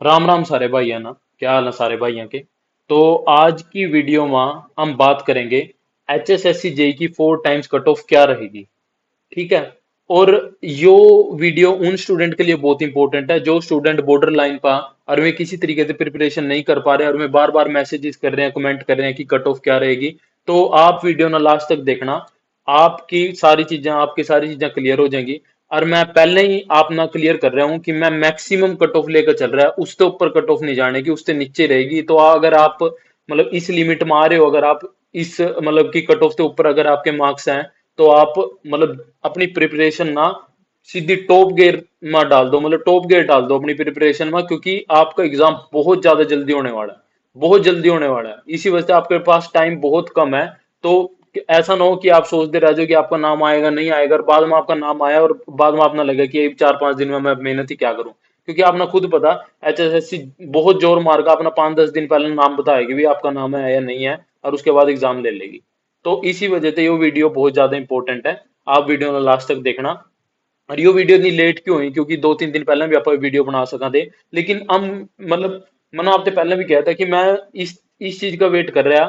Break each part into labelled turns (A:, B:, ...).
A: राम राम सारे भाई है ना। क्या हाल है सारे भाइयों के। तो आज की वीडियो में हम बात करेंगे H S S C JE की 4 टाइम्स कट ऑफ क्या रहेगी। ठीक है। और यो वीडियो उन स्टूडेंट के लिए बहुत इंपॉर्टेंट है जो स्टूडेंट बॉर्डर लाइन पर और वे किसी तरीके से प्रिपरेशन नहीं कर पा रहे और वे बार बार मैसेजेस कर रहे हैं, कमेंट कर रहे हैं कि कट ऑफ क्या रहेगी। तो आप वीडियो ना लास्ट तक देखना। आपकी सारी चीजें क्लियर हो जाएंगी। और मैं पहले ही आप ना क्लियर कर रहा हूँ कि मैं मैक्सिमम कट ऑफ लेकर चल रहा है, उससे ऊपर कट ऑफ नहीं जाने की, उससे नीचे रहेगी। तो अगर आप मतलब इस लिमिट में आ रहे हो, अगर आप इस मतलब की कट ऑफ से ऊपर अगर आपके मार्क्स हैं, तो आप मतलब अपनी प्रिपरेशन ना सीधी टॉप गियर में डाल दो, मतलब टॉप गियर डाल दो अपनी प्रिपरेशन में, क्योंकि आपका एग्जाम बहुत ज्यादा जल्दी होने वाला है। बहुत जल्दी होने वाला है, इसी वजह से आपके पास टाइम बहुत कम है। तो ऐसा ना हो कि आप सोचते रह जाओ कि आपका नाम आएगा नहीं आएगा, और बाद में आपका नाम आया और बाद में आपने लगे कि 4-5 दिन में मैं मेहनत ही क्या करूं। क्योंकि आपने खुद पता, एचएसएससी बहुत जोर मार का अपना 5-10 दिन पहले नाम बताएगी भी आपका नाम है या नहीं है, और उसके बाद एग्जाम ले लेगी। तो इसी वजह से ये वीडियो बहुत ज्यादा इंपॉर्टेंट है। आप वीडियो में लास्ट तक देखना। और ये वीडियो इतनी लेट क्यों हुई, क्योंकि 2-3 दिन पहले भी आप वीडियो बना सका थे। लेकिन हम मतलब मैंने आपसे पहले भी कहा था कि मैं इस चीज का वेट कर रहा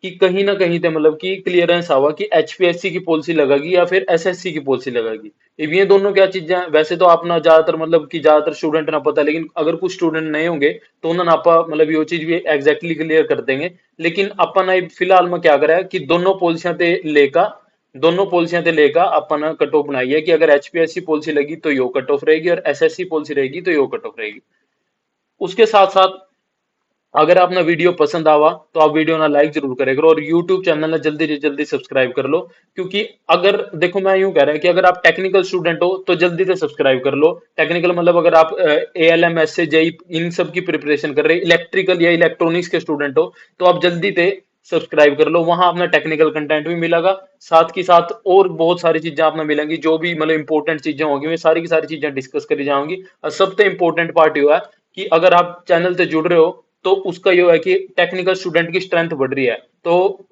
A: कि कहीं ना कहीं से मतलब कि क्लियरेंस आवा कि एचपीएससी की पॉलिसी लगेगी या फिर एसएससी की पॉलिसी लगेगी। अब ये दोनों क्या चीजें हैं, वैसे तो आपना ज्यादातर मतलब कि ज्यादातर स्टूडेंट ना पता, लेकिन अगर कुछ स्टूडेंट नए होंगे तो उन्होंने आपा मतलब ये चीज भी एग्जैक्टली क्लियर कर देंगे। लेकिन अपन अब फिलहाल में क्या करा है कि दोनों पॉलिसियां ते लेकर अपन कट ऑफ बनाई है कि अगर एचपीएससी पॉलिसी लगी तो यो कट ऑफ रहेगी और एसएससी पॉलिसी रहेगी तो यो कट ऑफ रहेगी। उसके साथ साथ अगर आपने वीडियो पसंद आवा तो आप वीडियो ना लाइक जरूर करे करो और यूट्यूब चैनल ना जल्दी से जल्दी सब्सक्राइब कर लो। क्योंकि अगर देखो मैं यूं कह रहा हूं कि अगर आप टेक्निकल स्टूडेंट हो तो जल्दी से सब्सक्राइब कर लो। टेक्निकल मतलब अगर आप एएलएम एस से जेई इन सब की प्रिपरेशन कर रहे, इलेक्ट्रिकल या इलेक्ट्रॉनिक्स के स्टूडेंट हो, तो आप जल्दी से सब्सक्राइब कर लो। वहां अपना टेक्निकल कंटेंट भी मिलेगा, साथ के साथ और बहुत सारी चीजें आपने मिलेंगी, जो भी मतलब इंपॉर्टेंट चीजें होंगी मैं सारी की सारी चीजें डिस्कस करी जाऊंगी। और सबसे इंपॉर्टेंट पार्ट ये है कि अगर आप चैनल से जुड़ रहे हो तो उसका ये है कि टेक्निकल स्टूडेंट की स्ट्रेंथ बढ़ रही है। तो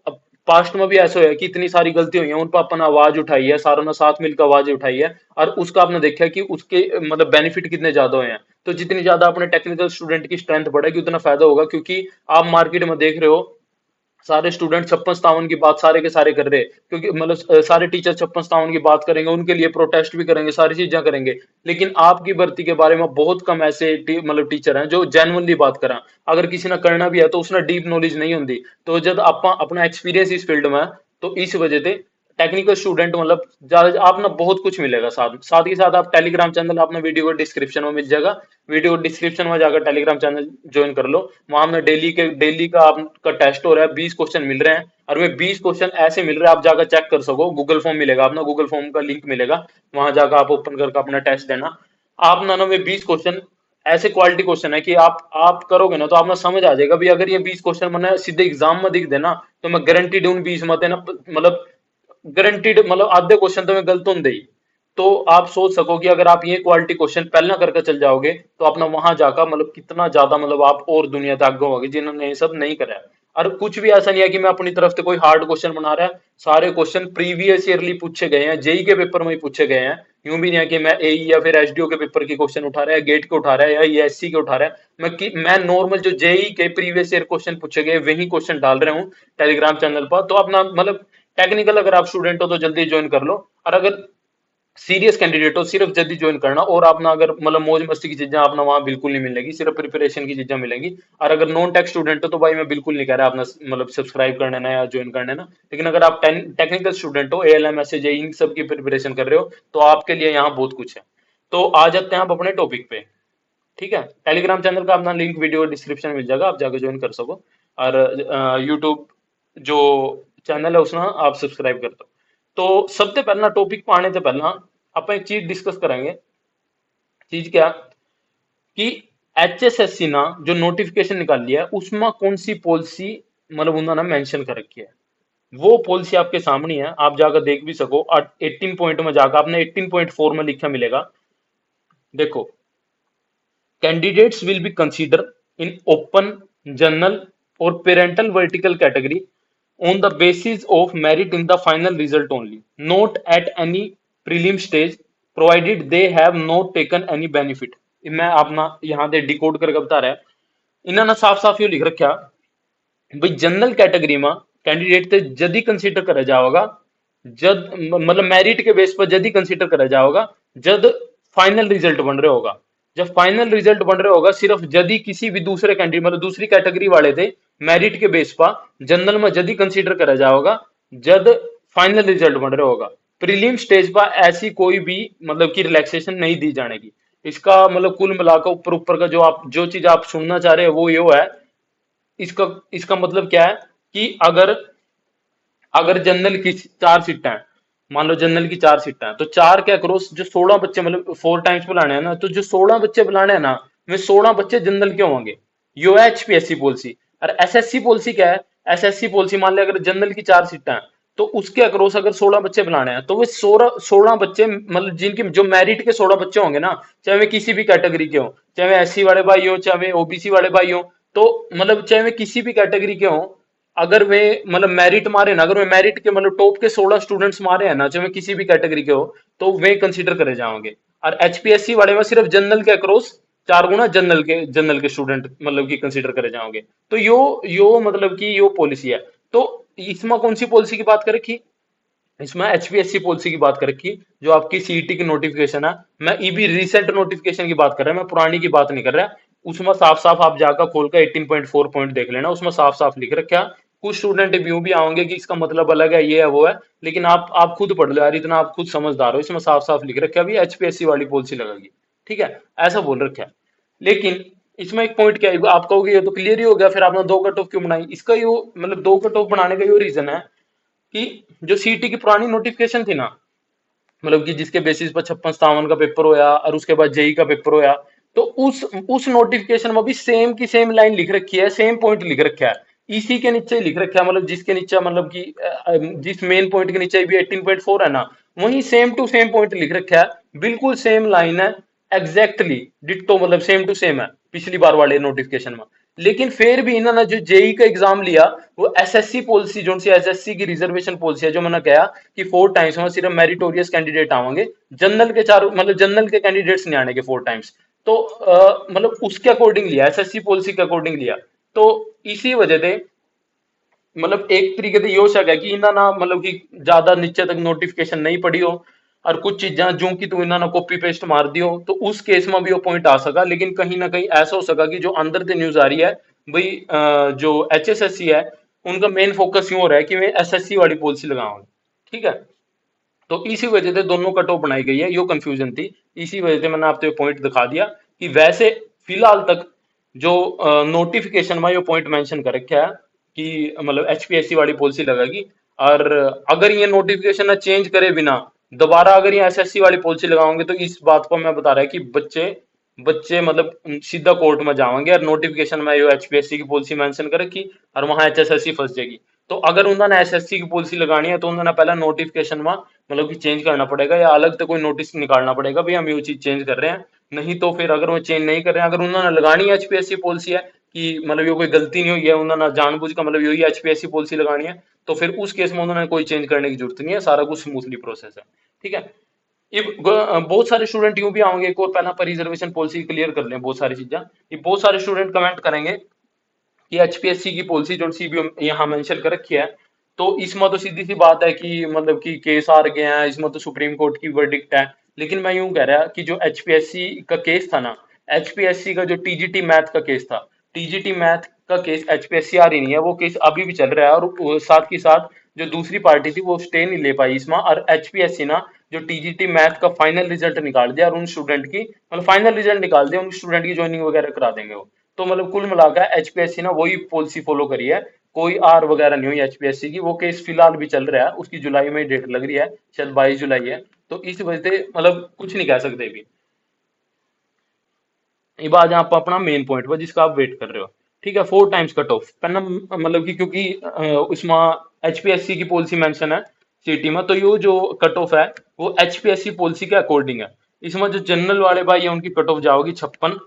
A: पास्ट में भी ऐसा है कि इतनी सारी गलती हुई है, उन पर अपन आवाज उठाई है, सारों ने साथ मिलकर आवाज उठाई है, और उसका आपने देखा कि उसके मतलब बेनिफिट कितने ज्यादा हुए हैं। तो जितनी ज्यादा अपने टेक्निकल स्टूडेंट की स्ट्रेंथ बढ़ेगी उतना फायदा होगा, क्योंकि आप मार्केट में देख रहे हो सारे स्टूडेंट 56-57 की बात सारे के सारे कर रहे हैं, क्योंकि मतलब सारे टीचर 56-57 की बात करेंगे, उनके लिए प्रोटेस्ट भी करेंगे, सारी चीजें करेंगे। लेकिन आपकी भर्ती के बारे में बहुत कम ऐसे मतलब टीचर हैं जो जेन्युइनली बात करें। अगर किसी ने करना भी है तो उसने डीप नॉलेज नहीं होती। तो जब आप अपना एक्सपीरियंस इस फील्ड में है, तो इस वजह से टेक्निकल स्टूडेंट मतलब ज्यादा आप ना बहुत कुछ मिलेगा। साथ साथ ही साथ आप टेलीग्राम चैनल अपना वीडियो को डिस्क्रिप्शन में मिल जाएगा। वीडियो डिस्क्रिप्शन में जाकर टेलीग्राम चैनल ज्वाइन कर लो। वहां हमने डेली का आपका टेस्ट हो रहा है, 20 क्वेश्चन मिल रहे हैं, और वे 20 क्वेश्चन ऐसे मिल रहे हैं आप जाकर चेक कर सको। गूगल फॉर्म मिलेगा, अपना गूगल फॉर्म का लिंक मिलेगा, वहां जाकर आप ओपन करके अपना टेस्ट देना। आप ना ना वे 20 क्वेश्चन ऐसे क्वालिटी क्वेश्चन है कि आप करोगे ना तो आप ना समझ आ जाएगा भी अगर ये 20 क्वेश्चन मैंने सीधे एग्जाम में दिख देना तो मैं गारंटीड उन 20 में ना मतलब गारंटीड मतलब आधे क्वेश्चन तो मैं गलत होंगे ही। तो आप सोच सको कि अगर आप ये क्वालिटी क्वेश्चन पहले करके चल जाओगे तो अपना वहां जाकर मतलब कितना ज्यादा मतलब आप और दुनिया तक आगे होगे जिन्होंने ये सब नहीं करा है। और कुछ भी ऐसा नहीं है कि मैं अपनी तरफ से कोई हार्ड क्वेश्चन बना रहा है। सारे क्वेश्चन प्रीवियस ईयरली पूछे गए हैं, जेई के पेपर में ही पूछे गए हैं। यूं भी नहीं है कि मैं एई या फिर एसडीओ के पेपर के क्वेश्चन उठा रहा है, गेट के उठा रहा है या ईएससी के उठा रहा है। मैं नॉर्मल जो जेई के प्रीवियस ईयर क्वेश्चन पूछे गए वही क्वेश्चन डाल रहा हूँ टेलीग्राम चैनल पर। तो अपना मतलब टेक्निकल अगर आप स्टूडेंट हो तो जल्दी ज्वाइन कर लो। और अगर सीरियस कैंडिडेट हो सिर्फ जल्दी ज्वाइन करना। और अपना अगर मतलब मौज मस्ती की चीजें अपना वहां बिल्कुल नहीं मिलेगी, सिर्फ प्रिपरेशन की चीजें मिलेंगी। और अगर नॉन टेक स्टूडेंट हो तो भाई मैं बिल्कुल नहीं कह रहा अपना मतलब सब्सक्राइब करना ना या ज्वाइन करना ना। लेकिन अगर आप टेक्निकल स्टूडेंट हो, एएलएम एसए इन सब की प्रिपरेशन कर रहे हो, तो आपके लिए यहाँ बहुत कुछ है। तो आ जाते हैं आप अपने टॉपिक पे। ठीक है, टेलीग्राम चैनल का अपना लिंक वीडियो डिस्क्रिप्शन में मिल जाएगा, आप जाकर ज्वाइन कर सको। और यूट्यूब जो चैनल है उसमें आप सब्सक्राइब कर दो। तो सबसे पहला टॉपिक पाने से पहला अपन एक चीज डिस्कस करेंगे। चीज क्या कि एचएसएससी ना जो नोटिफिकेशन निकाल लिया है उसमें कौन सी पॉलिसी मतलब उन्होंने मेंशन कर रखी है। वो पॉलिसी आपके सामने है, आप जाकर देख भी सको। और 18 पॉइंट में जाकर आपने 18.4 में लिखा मिलेगा। देखो, candidates will be considered in open, general or parental vertical category on the basis of merit in the final result only, not at any prelim stage, provided they have not taken any benefit. मैं अपना यहाँ दे decode करके बता रहा है। इन्होंने साफ साफ यो लिख रखा भाई जनरल कैटेगरी में कैंडिडेट ते जदी कंसीडर करा जाओगा जद मतलब मेरिट के बेस पर जदी कंसीडर करा जाओगा जद फाइनल रिजल्ट बन रहे होगा। जब फाइनल रिजल्ट बन रहे होगा सिर्फ जदी किसी भी दूसरे कैंडिडेट मतलब दूसरी कैटेगरी वाले थे मेरिट के बेस पर जनरल में जदी कंसीडर करा जाओगा जद फाइनल रिजल्ट बन रहे होगा। प्रीलिम स्टेज पर ऐसी कोई भी मतलब की रिलैक्सेशन नहीं दी जानेगी। इसका मतलब कुल मिलाकर ऊपर ऊपर का जो चीज आप सुनना चाह रहे हैं वो ये है। इसका इसका मतलब क्या है कि अगर अगर जनरल की चार सीटें हैं, मान लो जनरल की चार सीटें हैं तो चार के अक्रॉस जो 16 बच्चे मतलब 4 टाइम्स बुलाने हैं ना, तो जो 16 बच्चे बुलाने हैं ना वे 16 बच्चे जनरल के होंगे। यो है एचपीएससी पॉलिसी। और एसएससी पॉलिसी क्या है? एसएससी पॉलिसी मान लिया अगर जनरल की चार सीटें हैं तो उसके अक्रॉस अगर 16 बच्चे बुलाने हैं तो वे 16 बच्चे मतलब जिनके जो मेरिट के 16 बच्चे होंगे ना, चाहे वे किसी भी कैटेगरी के हो, चाहे वे एससी वाले भाई हो, चाहे वे ओबीसी वाले भाई हो, तो मतलब चाहे वे किसी भी कैटेगरी के हो, अगर वे मतलब मेरिट मारे ना, अगर वे मेरिट के मतलब टॉप के 16 स्टूडेंट्स मारे हैं ना, चाहे वे किसी भी कैटेगरी के हो, तो वे कंसीडर करे जाओगे। और एचपीएससी वाले में सिर्फ जनरल के अक्रॉस चार गुना जनरल के स्टूडेंट मतलब कि कंसीडर करे जाओगे। तो यो मतलब कि यो पॉलिसी है। तो इसमें कौन सी पॉलिसी की बात कर रखी? इसमें एचपीएससी पॉलिसी की बात कर रखी जो आपकी सीईटी की नोटिफिकेशन है। मैं ईबी रिसेंट नोटिफिकेशन की बात कर रहा, मैं पुरानी की बात नहीं कर रहा। उसमें साफ साफ आप जाकर खोलकर 18.4 पॉइंट देख लेना, उसमें साफ साफ लिख रखा। कुछ स्टूडेंट व्यू भी आओगे कि इसका मतलब अलग है, ये है वो है, लेकिन आप खुद पढ़ लो यार, इतना आप खुद समझदार हो। इसमें साफ साफ लिख रखा अभी एचपीएससी वाली पॉलिसी लगेगी, ठीक है, ऐसा बोल रखा है। लेकिन इसमें एक पॉइंट क्या है, आप कहोगे ये तो क्लियर ही हो गया, फिर आपने दो कट ऑफ क्यों बनाई? इसका यो मतलब दो कट ऑफ बनाने का यो रीजन है कि जो सीटी की पुरानी नोटिफिकेशन थी ना, मतलब कि जिसके बेसिस पर 56-57 का पेपर होया और उसके बाद जेई का पेपर होया, तो उस नोटिफिकेशन में भी सेम की सेम लाइन लिख रखी है, सेम पॉइंट लिख रखा है, इसी के नीचे लिख रखा है, मतलब जिसके नीचे मतलब कि जिस मेन पॉइंट के नीचे भी 18.4 है ना, वही सेम टू सेम पॉइंट लिख रखा है, बिल्कुल सेम लाइन है, एग्जैक्टली डिट्टो मतलब सेम टू सेम है पिछली बार वाले नोटिफिकेशन में। लेकिन फिर भी इन्होंने जो जेई का एग्जाम लिया वो एसएससी पॉलिसी जो सी एसएससी की रिजर्वेशन पॉलिसी है, जो मैंने कहा कि 4 टाइम्स में सिर्फ मेरिटोरियस कैंडिडेट आएंगे, जनरल के चार मतलब जनरल के कैंडिडेट्स नहीं आने के 4 टाइम्स। तो मतलब उसके अकॉर्डिंग लिया, एसएससी पॉलिसी के अकॉर्डिंग लिया। तो इसी वजह से मतलब एक तरीके से यो शक है कि इन्होंने ना मतलब कि ज्यादा नीचे तक नोटिफिकेशन नहीं पड़ी हो और कुछ चीजें जो कि तू इन्होंने कॉपी पेस्ट मार दी हो, तो उस केस में भी वो पॉइंट आ सका। लेकिन कहीं ना कहीं ऐसा हो सका कि जो अंदर से न्यूज आ रही है भाई, जो एचएसएससी है उनका मेन फोकस यूं हो रहा है कि वे एसएससी वाली पॉलिसी लगाओगे, ठीक है। तो इसी वजह से दोनों कट ऑफ बनाई गई है, यो कंफ्यूजन थी। इसी वजह से मैंने आपको पॉइंट दिखा दिया कि वैसे फिलहाल तक जो नोटिफिकेशन में ये पॉइंट मेंशन कर रखा है कि मतलब एचपीएससी वाली पॉलिसी लगेगी। और अगर ये नोटिफिकेशन ना चेंज करे बिना दोबारा अगर ये एसएससी वाली पॉलिसी लगाओगे तो इस बात को मैं बता रहा है कि बच्चे बच्चे मतलब सीधा कोर्ट में जाएंगे और नोटिफिकेशन में जो एचपीएससी की पॉलिसी मेंशन कर रखी और वहां एचएसएससी फंस जाएगी। तो अगर उन्होंने एसएससी की पॉलिसी लगानी है तो उन्होंने पहले नोटिफिकेशन में मतलब कि चेंज करना पड़ेगा या अलग से कोई नोटिस निकालना पड़ेगा भाई हम ये चीज चेंज कर रहे हैं। नहीं तो फिर अगर वो चेंज नहीं कर रहे हैं, अगर उन्होंने लगानी है एचपीएससी पॉलिसी है कि मतलब ये कोई गलती नहीं हुई है, उन्होंने जानबूझ का मतलब यही एचपीएससी पॉलिसी लगानी है, तो फिर उस केस में उन्होंने कोई चेंज करने की जरूरत नहीं है, सारा कुछ स्मूथली प्रोसेस है, ठीक है। ये बहुत सारे स्टूडेंट यूं भी आएंगे, एक और पहला पर रिजर्वेशन पॉलिसी क्लियर कर लें बहुत सारी चीजें। ये बहुत सारे स्टूडेंट कमेंट करेंगे कि एचपीएससी की पॉलिसी जो सी भी यहाँ मेंशन कर रखी है, तो इसमें तो सीधी सी बात है कि मतलब कि केस हार गए हैं, इसमें तो सुप्रीम कोर्ट की वर्डिक्ट है। लेकिन मैं यूं कह रहा कि जो एचपीएससी का केस था ना, एचपीएससी का जो टीजीटी मैथ का केस था, टीजीटी मैथ का केस एचपीएससी आ रही नहीं है, वो केस अभी भी चल रहा है। और साथ ही साथ जो दूसरी पार्टी थी वो स्टे नहीं ले पाई इसमें, और एचपीएससी ना जो टीजीटी मैथ का फाइनल रिजल्ट निकाल दिया और उन स्टूडेंट की मतलब फाइनल रिजल्ट निकाल दिया, उन स्टूडेंट की ज्वाइनिंग वगैरह करा देंगे वो। तो मतलब कुल मिलाकर एचपीएससी ना वही पॉलिसी फॉलो करी है, कोई आर वगैरह नहीं हुई एचपीएससी की। वो केस फिलहाल भी चल रहा है, उसकी जुलाई में डेट लग रही है, शायद 22 जुलाई है। तो इस वजह से मतलब कुछ नहीं कह सकते भी। ये बात आप अपना मेन पॉइंट पर जिसका आप वेट कर रहे हो, ठीक है। 4 टाइम्स कट ऑफ पहला मतलब कि क्योंकि उसमें एचपीएससी की पॉलिसी मेंशन है सीटी में, तो ये जो कट ऑफ है वो एचपीएससी पॉलिसी के अकॉर्डिंग है। इसमें जो जनरल वाले भाई है उनकी कट ऑफ जाओगी 56।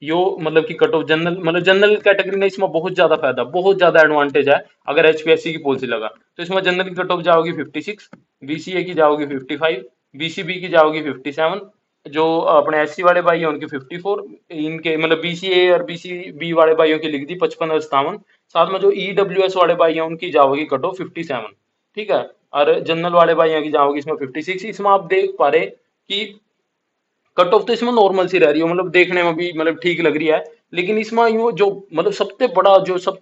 A: यो मतलब कि कट ऑफ जनरल मतलब जनरल कैटेगरी में इसमें बहुत ज्यादा फायदा, बहुत ज्यादा एडवांटेज है। अगर एचपीएससी की पॉलिसी लगा तो इसमें जनरल की कट ऑफ जाओगी 56, बीसीए की जाओगी 55, बीसीबी की जाओगी 57, जो अपने एससी वाले भाई हैं उनकी 54, इनके मतलब बीसीए और बीसीबी वाले भाइयों की लिख दी 55 और 57। साथ में जो ईडब्ल्यूएस वाले भाई हैं उनकी जाओगी कट ऑफ 57। ठीक है। और जनरल वाले भाइयों की जाओगी इसमें 56। इसमें आप देख पा रहे कि कट ऑफ तो इसमें नॉर्मल सी रह रही है, मतलब देखने में भी मतलब ठीक लग रही है। लेकिन इसमें यूं जो मतलब सबसे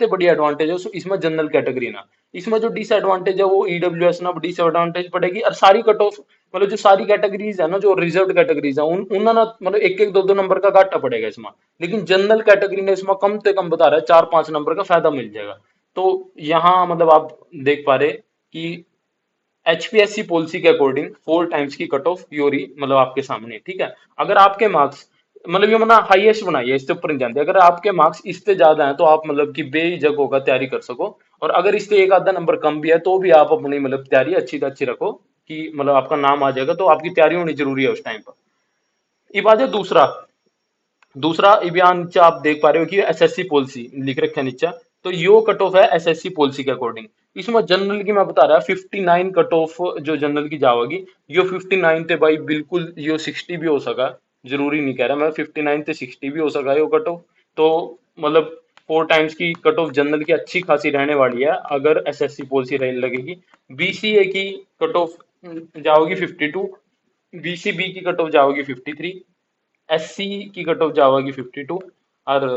A: बड़ी एडवांटेज है इसमें जनरल कैटेगरी ना। इसमें जो डिसएडवांटेज है वो ईडब्ल्यूएस ना डिसएडवांटेज पड़ेगी। और सारी कट ऑफ मतलब जो सारी कैटेगरीज है ना, जो रिजर्व कैटेगरीज है उन ना मतलब एक एक दो दो नंबर का घाटा पड़ेगा इसमें। लेकिन जनरल कैटेगरी ने इसमें कम से कम बता रहा है 4-5 नंबर का फायदा मिल जाएगा। तो यहाँ मतलब आप देख पा रहे कि एचपीएससी पॉलिसी के अकॉर्डिंग 4 टाइम्स की कट ऑफ योरी मतलब आपके सामने। ठीक है। अगर आपके मार्क्स मतलब ये मैंने हाईएस्ट बनाई है, इससे ऊपर नहीं जानते। अगर आपके मार्क्स इससे ज्यादा हैं तो आप मतलब कि बेझिझक होकर तैयारी कर सको। और अगर इससे एक आधा नंबर कम भी है तो भी आप अपनी मतलब तैयारी अच्छी से अच्छी रखो कि मतलब आपका नाम आ जाएगा। तो आपकी तैयारी होनी जरूरी है उस टाइम पर। ये बात है। दूसरा दूसरा इबियान नीचे आप देख पा रहे हो कि एसएससी पॉलिसी लिख रखे है नीचे। तो यो कट ऑफ है एसएससी पॉलिसी के अकॉर्डिंग। इसमें जनरल की मैं बता रहा 59 कट ऑफ जो जनरल की जाओगी। यो 59 थे भाई बिल्कुल, यो 60 भी हो सका। जरूरी नहीं कह रहा मैं, 59 से 60 भी हो सका यो कट ऑफ। तो मतलब 4 टाइम्स की कट ऑफ जनरल की अच्छी खासी रहने वाली है अगर एसएससी पॉलिसी लगेगी। बीसीए की कट ऑफ जाओगी 52। बीसीबी की कट ऑफ जाओगी 53। एससी की कट ऑफ जाओगी 52। और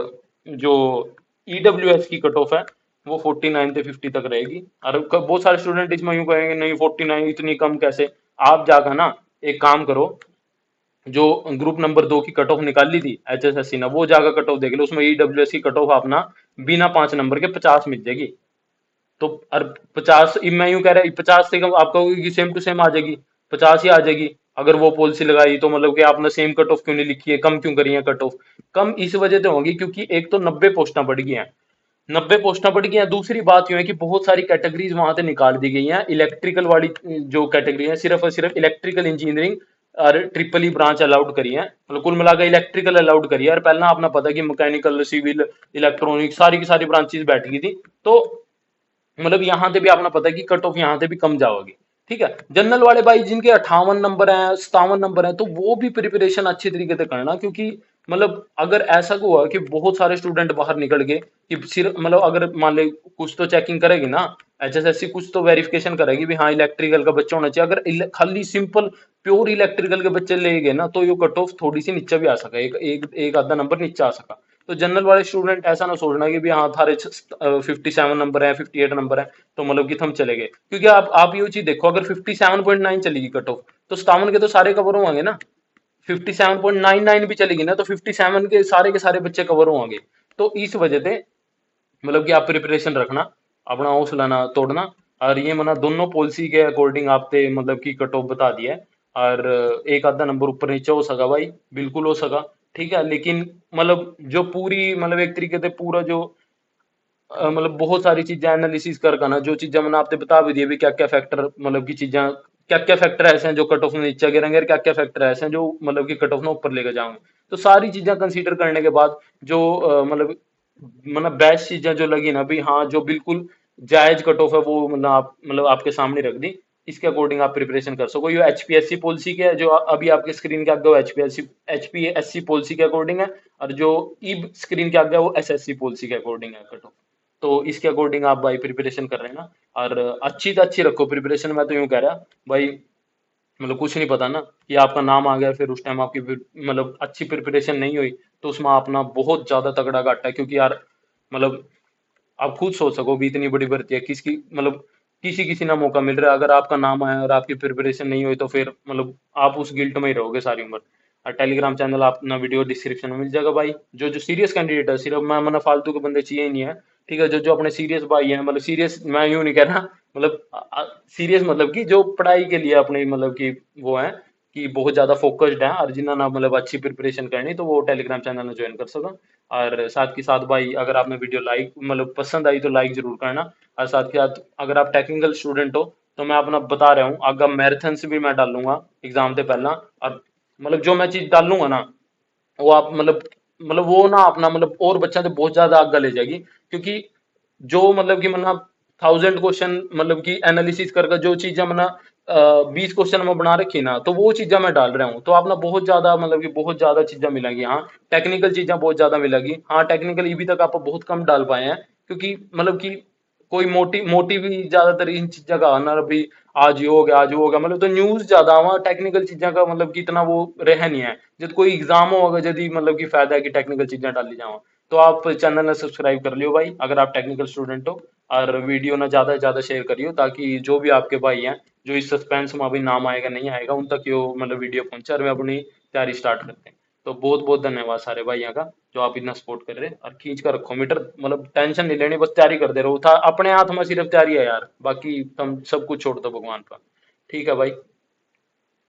A: जो ईडब्ल्यूएस की कट ऑफ है वो 49 से 50 तक रहेगी। और बहुत सारे स्टूडेंट इसमें यूं कहेंगे नहीं 49 इतनी कम कैसे। आप जाकर ना एक काम करो, जो ग्रुप नंबर 2 की कट ऑफ निकाल ली थी एचएसएससी ने, वो जाकर कट ऑफ देख लो। उसमें ईडब्ल्यूएस की कट ऑफ अपना बिना 5 नंबर के 50 मिल जाएगी। तो और 50 मैं यूं कह रहा 50 से कम आप कहोगे कि सेम टू सेम आ जाएगी, 50 ही आ जाएगी। अगर वो पॉलिसी लगाई तो मतलब कि आपने सेम कट ऑफ क्यों नहीं लिखी है, कम क्यों करी है कट ऑफ। कम इस वजह से होगी क्योंकि एक तो 90 पोस्टें बढ़ गई हैं। 90 पोस्टें बढ़ गई हैं। दूसरी बात यह है कि बहुत सारी कैटेगरीज वहां से निकाल दी गई हैं। इलेक्ट्रिकल वाली जो कैटेगरी है सिर्फ और सिर्फ इलेक्ट्रिकल इंजीनियरिंग और ट्रिपल ई ब्रांच अलाउड करी है। मतलब कुल मिलाकर इलेक्ट्रिकल अलाउड करी है। और पहला आपने पता कि मैकेनिकल सिविल इलेक्ट्रॉनिक सारी की सारी ब्रांचेस बैठ गई थी। तो मतलब यहाँ से भी आपने पता है कि कट ऑफ यहाँ से भी कम जाओगी। ठीक है। जनरल वाले भाई जिनके 58 नंबर हैं 57 नंबर हैं तो वो भी प्रिपरेशन अच्छी तरीके से करना, क्योंकि मतलब अगर ऐसा हुआ कि बहुत सारे स्टूडेंट बाहर निकल गए कि सिर्फ मतलब अगर मान ले कुछ तो चेकिंग करेगी ना एचएसएससी, कुछ तो वेरिफिकेशन करेगी भी हाँ इलेक्ट्रिकल का बच्चा होना चाहिए। अगर खाली सिंपल प्योर इलेक्ट्रिकल के बच्चे ले गए ना तो ये कट ऑफ थोड़ी सी नीचे भी आ सका, एक आधा नंबर नीचे आ सका। तो जनरल वाले स्टूडेंट ऐसा ना सोचना कि भी हाँ थारे 57 नंबर है 58 नंबर है तो मतलब कि हम चले गए। क्योंकि आप ये चीज देखो, अगर 57.9 चलेगी कट ऑफ तो 57 के तो सारे कवर होंगे ना। 57.99 भी चलेगी ना तो 57 के सारे बच्चे कवर होंगे। तो इस वजह से मतलब कि आप प्रिपरेशन रखना, अपना हौसला ना तोड़ना। और ये मना दोनों पॉलिसी के अकॉर्डिंग आपने मतलब कि कट ऑफ बता दिया है। और एक आधा नंबर ऊपर नीचे हो सका भाई, बिल्कुल हो सका। ठीक है। लेकिन मतलब जो पूरी मतलब एक तरीके से पूरा जो मतलब बहुत सारी चीजें एनालिसिस कर ना, जो चीजें मैंने आपने बता भी दी भी क्या क्या फैक्टर मतलब की चीजें, क्या क्या फैक्टर ऐसे हैं जो कट ऑफ में नीचे गिरेंगे और क्या क्या फैक्टर ऐसे हैं जो मतलब कि कट ऑफ में ऊपर लेकर जाएंगे। तो सारी चीजें कंसीडर करने के बाद जो मतलब बेस्ट चीजें जो लगी ना भी हाँ जो बिल्कुल जायज कट ऑफ है वो मतलब आपके सामने रख दी। इसके अकॉर्डिंग आप प्रिपरेशन कर सको। ये एचपीएससी पॉलिसी के जो अभी आपके स्क्रीन के आगे वो एचपीएससी पॉलिसी के अकॉर्डिंग है। और जो ई स्क्रीन के आगे है वो एसएससी पॉलिसी के अकॉर्डिंग है कट ऑफ। तो इसके अकॉर्डिंग आप भाई प्रिपरेशन कर रहे हैं ना। और अच्छी से अच्छी रखो प्रिपरेशन। मैं तो यूं कह रहा भाई, मतलब कुछ नहीं पता ना कि आपका नाम आ गया फिर उस टाइम आपकी मतलब अच्छी प्रिपरेशन नहीं हुई तो उसमें अपना बहुत ज्यादा तगड़ा घाटा है। क्योंकि यार मतलब आप खुद सोच सको भी इतनी बड़ी भर्ती है, किसकी मतलब किसी किसी ना मौका मिल रहा है। अगर आपका नाम आया और आपकी प्रिपरेशन नहीं हुई तो फिर मतलब आप उस गिल्ट में ही रहोगे सारी उम्र। और टेलीग्राम चैनल अपना वीडियो डिस्क्रिप्शन में मिल जाएगा भाई। जो जो सीरियस कैंडिडेट है, सिर्फ मैं फालतू के बंदे चाहिए ही नहीं है। ठीक है। जो जो अपने सीरियस भाई हैं, मतलब सीरियस मैं यूं नहीं कह रहा, मतलब सीरियस मतलब कि जो पढ़ाई के लिए अपनी मतलब कि वो है कि बहुत ज्यादा फोकस्ड है और जिन्हें ना मतलब अच्छी प्रिपरेशन करनी तो वो टेलीग्राम चैनल में ज्वाइन कर सको। और साथ के साथ भाई अगर आपने वीडियो लाइक मतलब पसंद आई तो लाइक जरूर करना। और साथ के साथ अगर आप टेक्निकल स्टूडेंट हो तो मैं अपना बता रहा हूँ आगे मैराथन भी मैं डालूंगा एग्जाम से पहला। और मतलब जो मैं चीज डालूंगा ना वो आप मतलब वो ना अपना मतलब और बच्चा तो बहुत ज्यादा आगे ले जाएगी। क्योंकि जो मतलब कि मतलब 1000 क्वेश्चन मतलब कि एनालिसिस करके जो चीजें मतलब 20 क्वेश्चन में बना रखी ना, तो वो चीजा मैं डाल रहा हूँ, तो आप ना बहुत ज्यादा मतलब कि बहुत ज्यादा चीजें मिलेंगी। हाँ, टेक्निकल चीजें बहुत ज्यादा मिलेगी। हाँ, टेक्निकल अभी तक आप बहुत कम डाल पाए हैं, क्योंकि मतलब कि कोई मोटिव ही ज्यादातर इन चीजों का आना अभी, आज ये हो गया आज वो हो गया, मतलब तो न्यूज ज्यादा हुआ, टेक्निकल चीजों का मतलब कि इतना वो रह नहीं है। जब कोई एग्जाम होगा यदि मतलब कि फायदा है कि टेक्निकल चीजें डाली जाओ, तो आप चैनल ने सब्सक्राइब कर लियो भाई, अगर आप टेक्निकल स्टूडेंट हो। और वीडियो ना ज्यादा से ज्यादा शेयर करियो, ताकि जो भी आपके भाई हैं जो इस सस्पेंस में अभी नाम आएगा नहीं आएगा, उन तक यो मतलब वीडियो पहुंचे और वे अपनी तैयारी स्टार्ट करते हैं। तो बहुत बहुत धन्यवाद सारे भाइयों का, जो आप इतना सपोर्ट कर रहे हैं। और खींच कर रखो मीटर, मतलब टेंशन नहीं लेनी, बस तैयारी करते रहो, था अपने हाथ में सिर्फ तैयारी है यार, बाकी तुम सब कुछ छोड़ दो भगवान पर। ठीक है भाई।